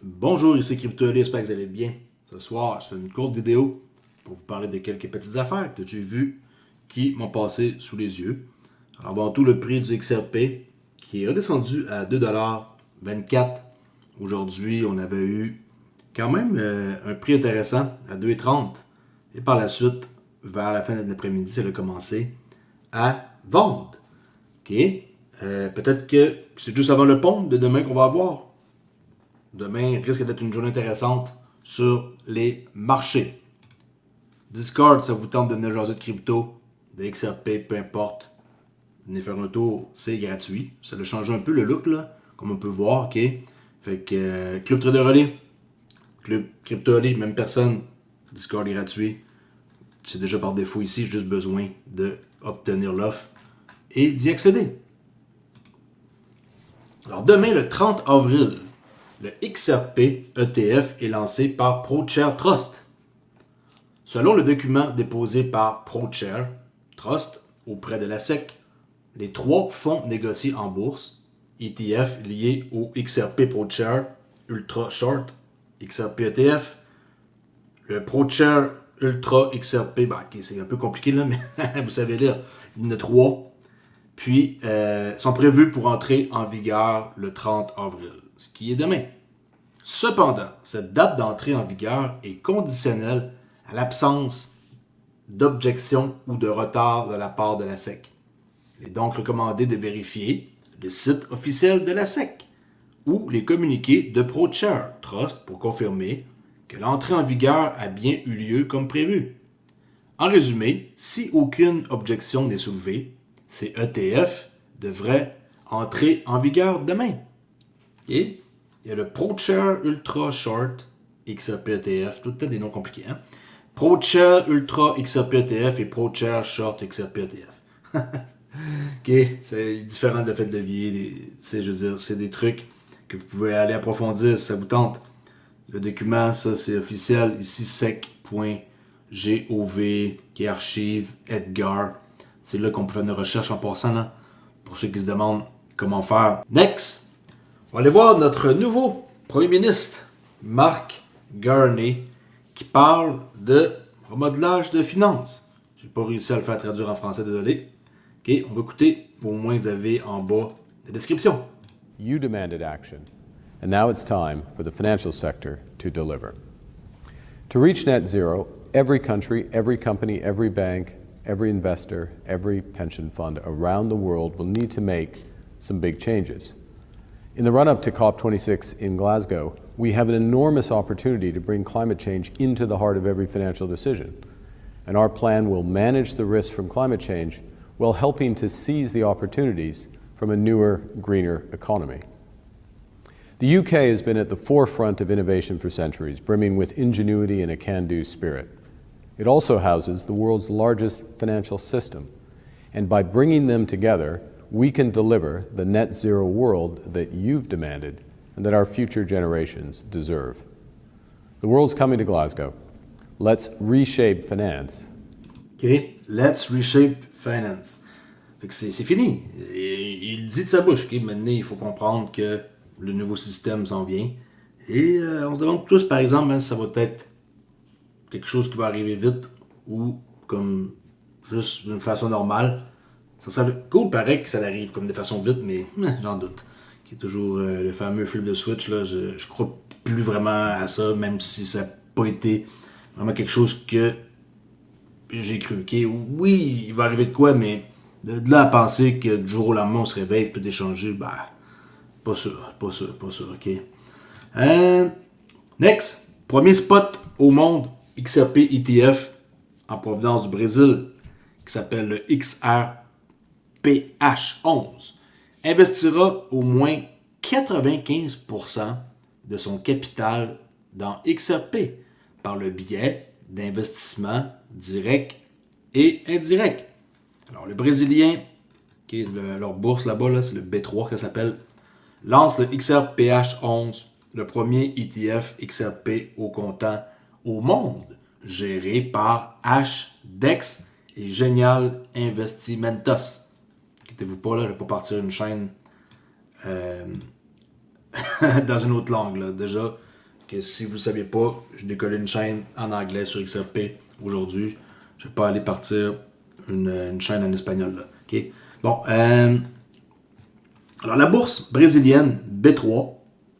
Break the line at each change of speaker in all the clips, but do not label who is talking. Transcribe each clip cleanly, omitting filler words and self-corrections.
Bonjour, ici CryptoLé, j'espère que vous allez bien. Ce soir, je fais une courte vidéo pour vous parler de quelques petites affaires que j'ai vues qui m'ont passé sous les yeux. Alors, avant tout, le prix du XRP qui est redescendu à 2,24$. Aujourd'hui, on avait eu quand même un prix intéressant à 2,30$. Et par la suite, vers la fin de l'après-midi, ça a commencé à vendre. OK? Peut-être que c'est juste avant le pont de demain qu'on va avoir. Demain risque d'être une journée intéressante sur les marchés. Discord, ça vous tente de venir jaser de crypto, de XRP, peu importe. Venez faire un tour, c'est gratuit. Ça a changé un peu le look, là, comme on peut voir, ok? Fait que Club Trader Relais, Club Crypto Relais, même personne. Discord est gratuit. C'est déjà par défaut ici, j'ai juste besoin d'obtenir l'offre et d'y accéder. Alors demain, le 30 avril, le XRP ETF est lancé par ProShare Trust. Selon le document déposé par ProShare Trust auprès de la SEC, les trois fonds négociés en bourse, ETF liés au XRP ProShare Ultra Short XRP ETF, le ProShare Ultra XRP, c'est un peu compliqué là, mais vous savez lire, il y en a trois, puis sont prévus pour entrer en vigueur le 30 avril, ce qui est demain. Cependant, cette date d'entrée en vigueur est conditionnelle à l'absence d'objection ou de retard de la part de la SEC. Il est donc recommandé de vérifier le site officiel de la SEC ou les communiqués de ProShare Trust pour confirmer que l'entrée en vigueur a bien eu lieu comme prévu. En résumé, si aucune objection n'est soulevée, ces ETF devraient entrer en vigueur demain. Okay? Il y a le ProShare Ultra Short XRP ETF, tout le temps des noms compliqués. Hein? ProShare Ultra XRP ETF et ProShare Short XRP ETF. Ok, c'est différent de l'effet de levier. Je veux dire, c'est des trucs que vous pouvez aller approfondir si ça vous tente. Le document, ça c'est officiel. Ici, sec.gov, qui est archive Edgar. C'est là qu'on peut faire une recherche en passant, là, pour ceux qui se demandent comment faire. Next, on va aller voir notre nouveau premier ministre, Mark Carney, qui parle de remodelage de finances. J'ai pas réussi à le faire traduire en français, désolé. Ok, on va écouter, au moins vous avez en bas la description.
You demanded action, and now it's time for the financial sector to deliver. To reach net zero, every country, every company, every bank, every investor, every pension fund around the world will need to make some big changes. In the run-up to COP26 in Glasgow, we have an enormous opportunity to bring climate change into the heart of every financial decision. And our plan will manage the risks from climate change while helping to seize the opportunities from a newer, greener economy. The UK has been at the forefront of innovation for centuries, brimming with ingenuity and a can-do spirit. It also houses the world's largest financial system. And by bringing them together, we can deliver the net zero world that you've demanded and that our future generations deserve. The world's coming to Glasgow. Let's reshape finance.
OK, let's reshape finance. Fait que c'est fini. Il dit de sa bouche. OK, maintenant, il faut comprendre que le nouveau système s'en vient. Et on se demande tous, par exemple, hein, si ça va être quelque chose qui va arriver vite ou comme juste d'une façon normale. Ça serait cool, pareil, que ça arrive comme de façon vite, mais j'en doute. Qui est toujours le fameux flip de switch, là, je crois plus vraiment à ça, même si ça n'a pas été vraiment quelque chose que j'ai cru. Okay? Oui, il va arriver de quoi, mais de là à penser que du jour au lendemain, on se réveille et tout est changé, pas sûr, ok. Next, premier spot au monde XRP ETF en provenance du Brésil, qui s'appelle le XRPH11, investira au moins 95% de son capital dans XRP par le biais d'investissements directs et indirects. Alors, le Brésilien, qui est leur bourse là-bas, là, c'est le B3 que ça s'appelle, lance le XRPH11, le premier ETF XRP au comptant au monde, géré par HDEX et Genial Investimentos. Inquiétez-vous pas, là, je ne vais pas partir une chaîne dans une autre langue. Là. Déjà, que si vous ne saviez pas, je décollé une chaîne en anglais sur XRP aujourd'hui. Je ne vais pas aller partir une chaîne en espagnol. Là. Okay? Bon, alors la bourse brésilienne B3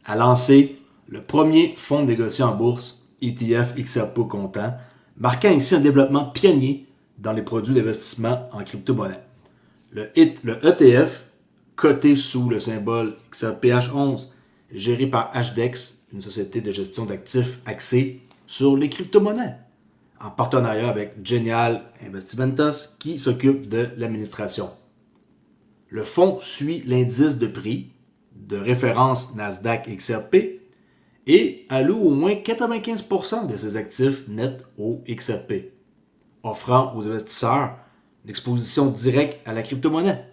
a lancé le premier fonds négocié en bourse ETF XRP comptant, marquant ainsi un développement pionnier dans les produits d'investissement en crypto-monnaie. Le ETF, coté sous le symbole XRPH11, géré par HDEX, une société de gestion d'actifs axée sur les crypto-monnaies, en partenariat avec Genial Investimentos qui s'occupe de l'administration. Le fonds suit l'indice de prix de référence Nasdaq XRP et alloue au moins 95% de ses actifs nets au XRP, offrant aux investisseurs une exposition directe à la crypto-monnaie.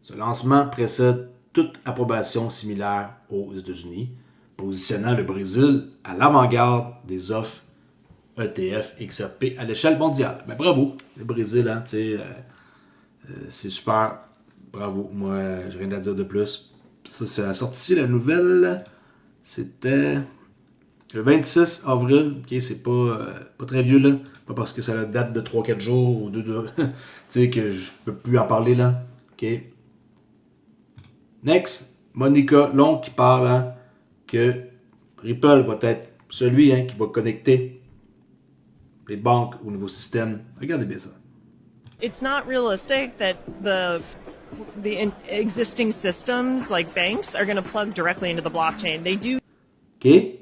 Ce lancement précède toute approbation similaire aux États-Unis, positionnant le Brésil à l'avant-garde des offres ETF XRP à l'échelle mondiale. Ben, bravo, le Brésil, hein, c'est super. Bravo, moi, j'ai rien à dire de plus. Ça, c'est la sortie, la nouvelle, c'était le 26 avril. Ok, c'est pas très vieux, là. Pas parce que ça date de 3-4 jours ou 2 tu sais, que je peux plus en parler, là. Ok. Next, Monica Long qui parle hein, que Ripple va être celui hein, qui va connecter les banques au nouveau système. Regardez bien ça.
It's not realistic that existing systems like banks are going to plug directly into the blockchain. They do.
OK?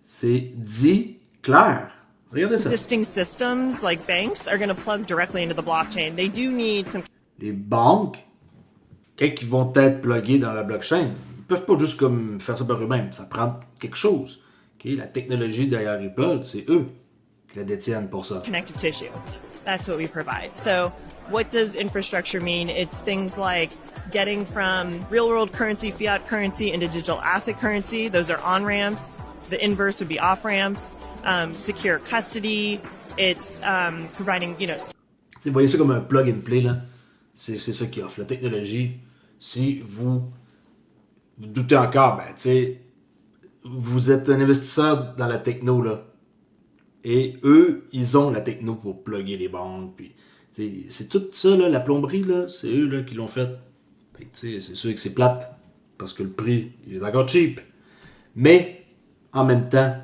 C'est dit clair. Regardez ça.
Existing systems like banks are going to plug directly into the blockchain. They do need some.
Les banques, quand ils vont être plugués dans la blockchain, ils peuvent pas juste comme faire ça par eux-mêmes. Ça prend quelque chose. Okay? La technologie derrière Ripple, c'est eux qui la détiennent pour ça.
Connective tissue. That's what we provide. So what does infrastructure mean? It's things like getting from real-world currency, fiat currency, into digital asset currency. Those are on-ramps. The inverse would be off-ramps. Secure custody. It's providing,
Vous voyez ça comme un plug and play, là. C'est ça qui offre. La technologie, si vous doutez encore, ben, tu sais, vous êtes un investisseur dans la techno, là. Et eux, ils ont la techno pour plugger les banques. Puis, c'est tout ça, là, la plomberie, là, c'est eux là, qui l'ont fait. C'est sûr que c'est plate, parce que le prix il est encore cheap. Mais, en même temps,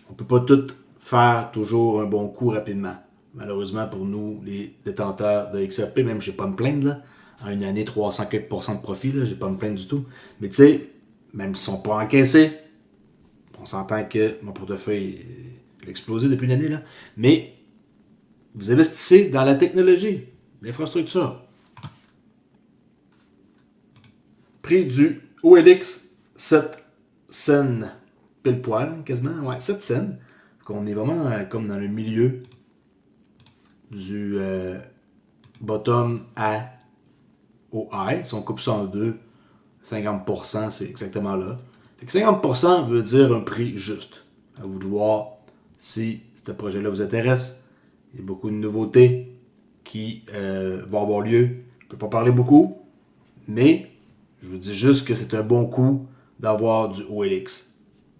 on peut pas tout faire toujours un bon coup rapidement. Malheureusement pour nous, les détenteurs de XRP, même je vais pas me plaindre, là, en une année, 304% de profit, là, je vais pas me plaindre du tout. Mais tu sais, même s'ils sont pas encaissés, on s'entend que mon portefeuille a explosé depuis une année, là. Mais vous investissez dans la technologie, l'infrastructure. Prix du OLX 7 cents, pile poil, quasiment, ouais, 7 cents. On est vraiment comme dans le milieu du bottom A au high. Si on coupe ça en deux, 50%, c'est exactement là. Fait que 50% veut dire un prix juste. À vous de voir si ce projet-là vous intéresse. Il y a beaucoup de nouveautés qui vont avoir lieu. Je ne peux pas parler beaucoup, mais je vous dis juste que c'est un bon coup d'avoir du OLX.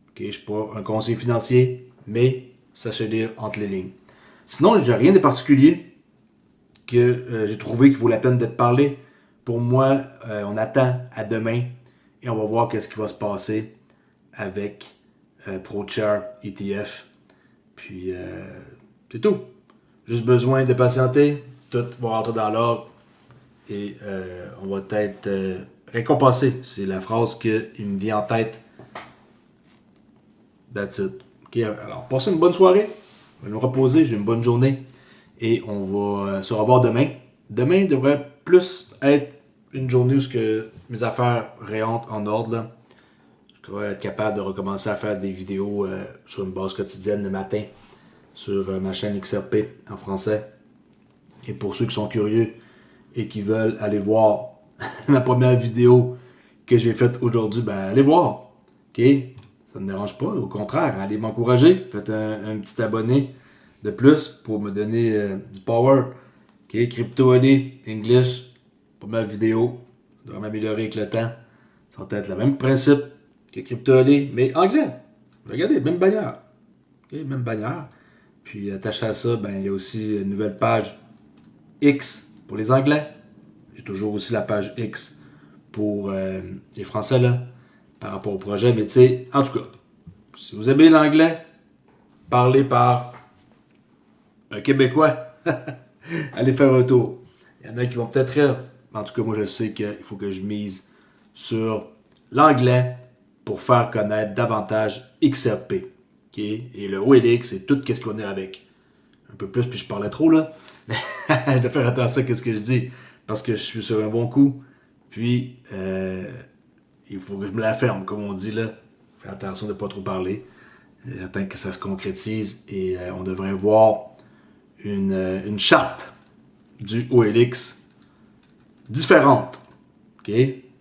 Okay, je ne suis pas un conseiller financier, mais sachez lire entre les lignes. Sinon, j'ai rien de particulier que j'ai trouvé qu'il vaut la peine d'être parlé. Pour moi, on attend à demain et on va voir qu'est-ce qui va se passer avec ProChair ETF. Puis, c'est tout. Juste besoin de patienter. Tout va rentrer dans l'ordre et on va être récompensé. C'est la phrase qui me vient en tête. That's it. Okay, alors, passez une bonne soirée. Je vais me reposer. J'ai une bonne journée. Et on va se revoir demain. Demain devrait plus être une journée où mes affaires rentrent en ordre. Là. Je devrais être capable de recommencer à faire des vidéos sur une base quotidienne le matin sur ma chaîne XRP en français. Et pour ceux qui sont curieux et qui veulent aller voir la première vidéo que j'ai faite aujourd'hui, ben allez voir. OK? Ça ne me dérange pas. Au contraire, allez m'encourager. Faites un petit abonné de plus pour me donner du power. OK? Crypto Ali, English, première vidéo. Ça va m'améliorer avec le temps. Ça va être le même principe que Crypto Ali, mais anglais. Regardez, même bannière. Okay, même bannière. Puis attaché à ça, ben, il y a aussi une nouvelle page X pour les Anglais. J'ai toujours aussi la page X pour les Français là, par rapport au projet. Mais tu sais, en tout cas, si vous aimez l'anglais, parlez par un Québécois, allez faire un tour. Il y en a qui vont peut-être rire. Mais en tout cas, moi je sais qu'il faut que je mise sur l'anglais pour faire connaître davantage XRP. Okay? Et le OLX et tout ce qui va venir avec. Un peu plus, puis je parlais trop là. Je dois faire attention à ce que je dis. Parce que je suis sur un bon coup. Puis, il faut que je me la ferme, comme on dit là. Faire attention de ne pas trop parler. J'attends que ça se concrétise et on devrait voir une charte du OLX différente. OK?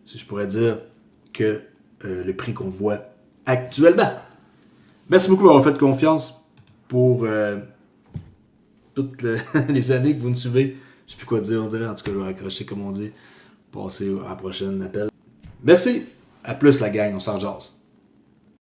Si je pourrais dire que le prix qu'on voit actuellement. Merci beaucoup d'avoir fait confiance pour toutes les années que vous me suivez. Je sais plus quoi dire, on dirait. En tout cas, je vais raccrocher comme on dit. Passer à la prochaine appel. Merci. À plus la gang, on s'en jase.